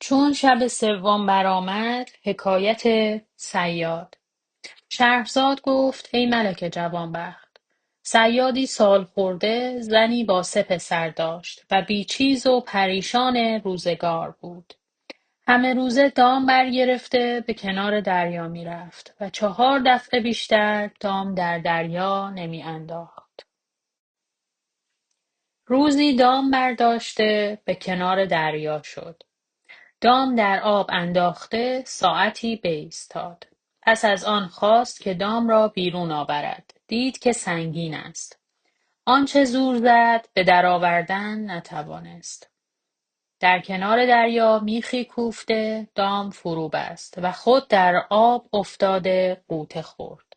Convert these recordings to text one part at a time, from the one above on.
چون شب سوم برآمد حکایت صیاد. شهرزاد گفت ای ملک جوانبخت، صیادی سالخورده زنی با 3 پسر داشت و بیچیز و پریشان روزگار بود. همه روزه دام برگرفته به کنار دریا میرفت و 4 دفعه بیشتر دام در دریا نمی انداخت. روزی دام برداشته به کنار دریا شد. دام در آب انداخته ساعتی بایستاد. پس از آن خواست که دام را بیرون آورد. دید که سنگین است. آنچه زور زد به درآوردن نتوانست. در کنار دریا میخی کوفته دام فرو بست و خود در آب افتاده غوطه خورد.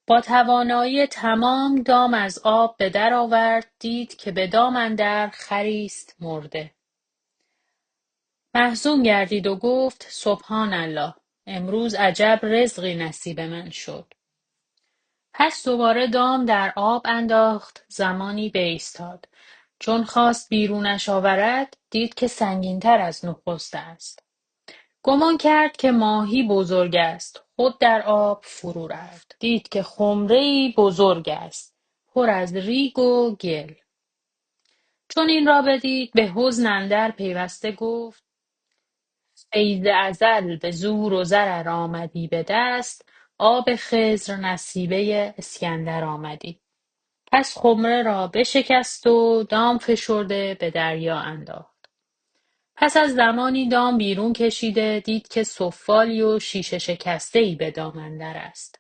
با توانایی تمام دام از آب به در آورد. دید که به دام اندر خری است مرده. محزون گردید و گفت سبحان الله، امروز عجب رزقی نصیب من شد. پس دوباره دام در آب انداخت زمانی بایستاد. چون خواست بیرونش آورد دید که سنگینتر از نخست است. گمان کرد که ماهی بزرگ است. خود در آب فرو رفت. دید که خمره‌ای بزرگ است پر از ریگ و گل. چون این را بدید به حزن اندر پیوسته گفت ای ز ازل به زور و زر آمدی به دست، آب خضر نصیبه اسکندر آمدی. پس خمره را بشکست و دام فشرده به دریا انداخت. پس از زمانی دام بیرون کشیده دید که سفالی و شیشه شکسته‌ای به دام اندر است.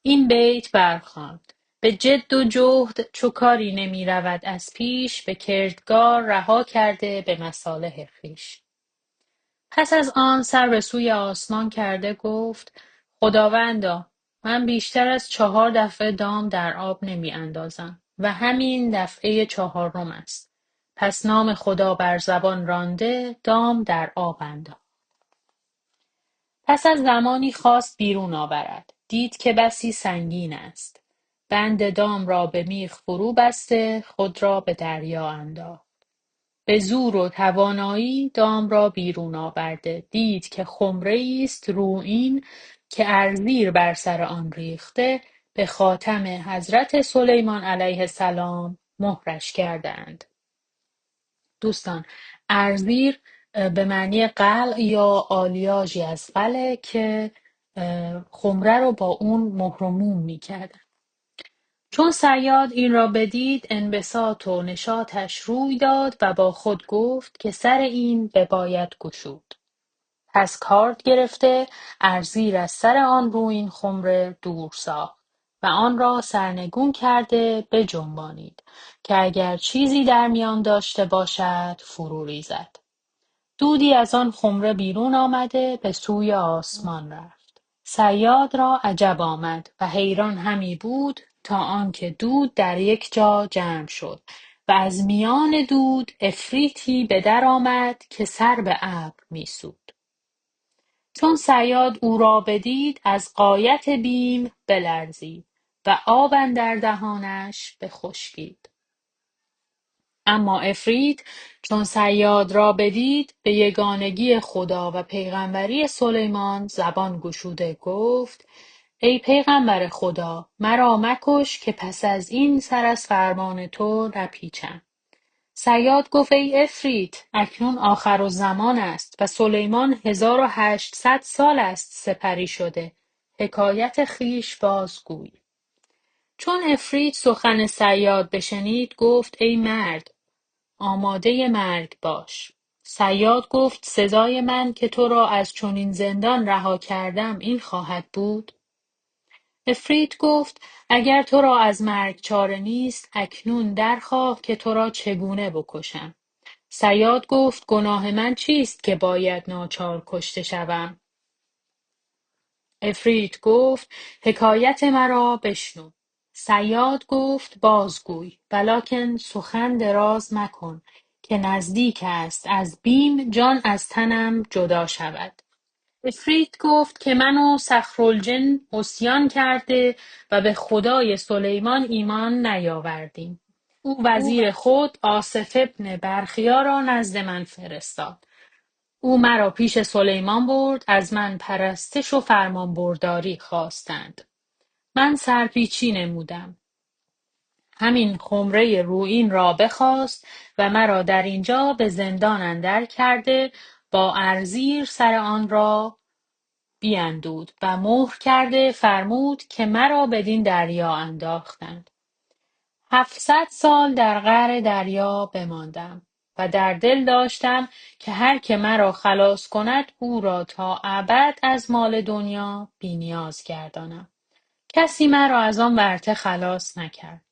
این بیت برخواند: به جد و جهد چو کاری نمی رود از پیش، به کردگار رها کرده به مصالح خویش. پس از آن سر به سوی آسمان کرده گفت خداوندا، من بیشتر از 4 دفعه دام در آب نمی اندازم و همین دفعه 4م است. پس نام خدا بر زبان رانده دام در آب انداخت. پس از زمانی خواست بیرون آورد. دید که بسی سنگین است. بند دام را به میخ فرو بسته خود را به دریا انداخت. به زور و توانایی دام را بیرون آورده. دید که خمره‌ای است رویین که ارزیر بر سر آن ریخته به خاتم حضرت سلیمان علیه السلام مهرش کردند. دوستان، ارزیر به معنی قلع یا آلیاژی از قلعه که خمره رو با اون مهر و موم می‌کردن. چون صیاد این را بدید انبساط و نشاطش روی داد و با خود گفت که سر این بباید گشود. پس کارد گرفته ارزیر از سر آن رویین خمره دور ساخت و آن را سرنگون کرده بجنبانید که اگر چیزی در میان داشته باشد فرو ریزد. دودی از آن خمره بیرون آمده به سوی آسمان رفت. صیاد را عجب آمد و حیران همی بود تا آنکه دود در یک جا جمع شد و از میان دود عفریتی به در آمد که سر به ابر میسود. چون صیاد او را بدید از غایت بیم بلرزید و آب اندر دهانش بخشکید. اما عفریت چون صیاد را بدید به یگانگی خدا و پیغمبری سلیمان زبان گشوده گفت ای پیغمبر خدا، مرا مکش که پس از این سر از فرمان تو نپیچم. صیاد گفت ای عفریت، اکنون آخرالزمان است و سلیمان 1800 سال است سپری شده. حکایت خویش بازگوی. چون عفریت سخن صیاد بشنید گفت ای مرد، آماده مرگ باش. صیاد گفت سزای من که تو را از چنین زندان رها کردم این خواهد بود؟ عفریت گفت اگر تو را از مرگ چاره نیست اکنون درخواه که تو را چگونه بکشم. صیاد گفت گناه من چیست که باید ناچار کشته شوم؟ عفریت گفت حکایت مرا بشنو. صیاد گفت بازگوی ولکن سخن دراز مکن که نزدیک است از بیم جان از تنم جدا شود. عفریت گفت که من و صخرالجن عصیان کرده و به خدای سلیمان ایمان نیاوردیم. او وزیر خود آصف ابن برخیا را نزد من فرستاد او مرا پیش سلیمان برد، از من پرستش و فرمانبرداری خواستند. من سرپیچی نمودم. همین خمره رویین را بخواست و مرا در اینجا به زندان اندر کرده، با ارزیر سر آن را بیندود و مهر کرده فرمود که مرا بدین دریا انداختند. 700 سال در قعر دریا بماندم و در دل داشتم که هر که مرا خلاص کند او را تا ابد از مال دنیا بی نیاز گردانم. کسی مرا از آن ورطه خلاص نکرد.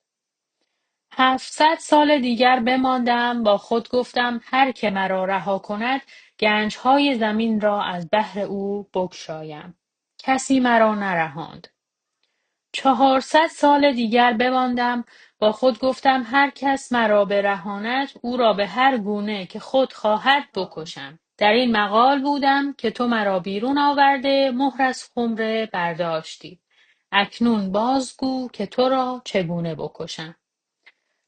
700 سال دیگر بماندم، با خود گفتم هر که مرا رها کند گنجهای زمین را از بهر او بگشایم. کسی مرا نرهاند. 400 سال دیگر بماندم، با خود گفتم هر کس مرا برهاند او را به هر گونه که خود خواهد بکشم. در این مقال بودم که تو مرا بیرون آورده مهر از خمره برداشتی. اکنون بازگو که تو را چگونه بکشم.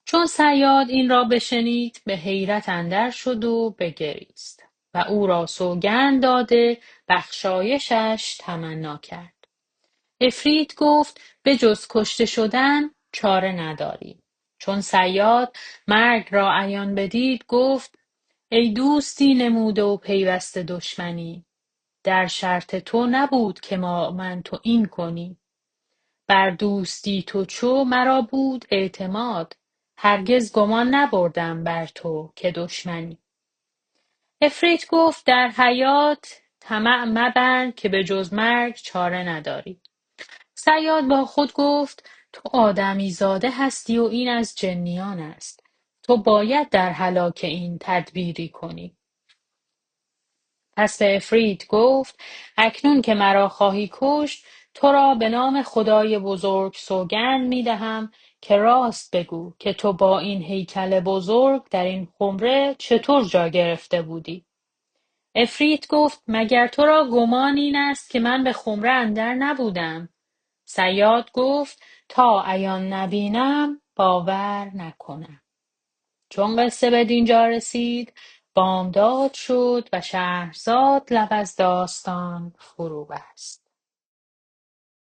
چون صیاد این را بشنید به حیرت اندر شد و بگریست و او را سوگند داده بخشایشش تمنا کرد. عفریت گفت بجز کشته شدن چاره نداری. چون صیاد مرگ را عیان بدید گفت ای دوستی نموده و پیوسته دشمنی، در شرط تو نبود که من تو این کنی. بر دوستی تو چو مرا بود اعتماد، هرگز گمان نبردم بر تو که دشمنی. عفریت گفت در حیات طمع مبر که به جز مرگ چاره نداری. صیاد با خود گفت تو آدمی زاده هستی و این از جنیان است. تو باید در هلاک این تدبیری کنی. پس به عفریت گفت اکنون که مرا خواهی کشت تو را به نام خدای بزرگ سوگند می دهم که راست بگو که تو با این هیکل بزرگ در این خمره چطور جا گرفته بودی؟ عفریت گفت مگر تو را گمان این است که من به خمره اندر نبودم؟ صیاد گفت تا عیان نبینم باور نکنم. چون قصه به دینجا رسید بامداد شد و شهرزاد لب از داستان فرو بست.